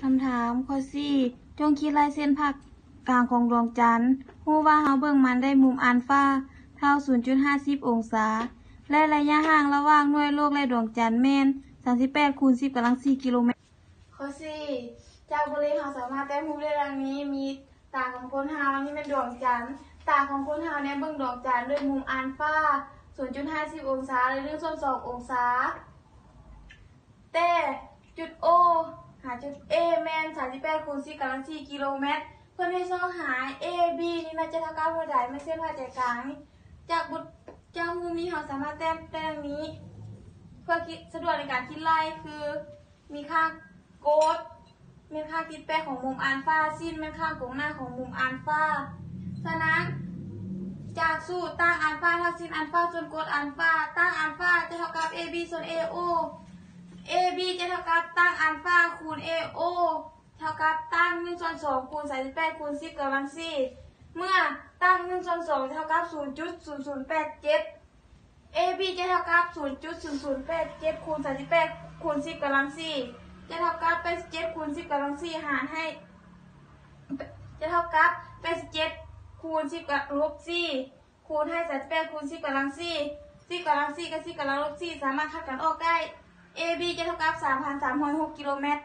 คำถามข้อ4จงคิดลายเส้นผ่ากลางของดวงจันทร์รู้ว่าเฮาเบิ่งมันได้มุมอัลฟาเท่า 0.50 องศา และระยะห่างระหว่างหน่วยโลกและดวงจันทร์แม่น 38 คูณ 10 กำลัง 4 กิโลเมตร ข้อ4จากบริเฮาสามารถแต้มรูปได้ดังนี้ มีตาของคนเฮานี่เป็นดวงจันทร์ ตาของคนเฮาเนี่ยเบิ่งดวงจันทร์ด้วยมุมอัลฟา 0.50 องศา หรือ1/2 องศา แต่จุด O หาจุด A แม่น 38 คูณ 10 กำลัง 4 กิโลเมตร เพื่อนให้ช่องหา A B นี่น่าจะเท่ากับเท่าใดไม่ใช่ผ่าใจกลางนี่จากมุมนี้เราสามารถแต้มได้ดังนี้ เพื่อคิดสะดวกในการคิดไล่คือมีค่าโกดมีค่าติดแปะของมุมอัลฟาสิ้นเป็นค่าโกงหน้าของมุมอัลฟาฉะนั้นจากสูตรตั้งอัลฟาเท่าสิ้นอัลฟาส่วนโกดอัลฟาตั้งอัลฟาจะเท่ากับ AB ส่วน AO AB จะเท่ากับตั้งอัลฟาคูณ AO เท่ากับตั้ง1/2 คูณ 38 คูณ 10 กำลัง 4 เมื่อตั้ง1/2 เท่ากับ 0.0087 AB จะเท่ากับ 0.0087 คูณ 38 คูณ 10 กำลัง 4 จะเท่ากับ 87 คูณ 10 กำลัง 4 หารให้จะเท่ากับ 87 คูณ 10 กับลบ 4 คูณให้ 38 คูณ 10 กำลัง 4 10 กำลัง 4 กับ 10 กำลังลบ 4 สามารถคัดกันออกได้ AB จะเท่ากับ 3,306 กิโลเมตร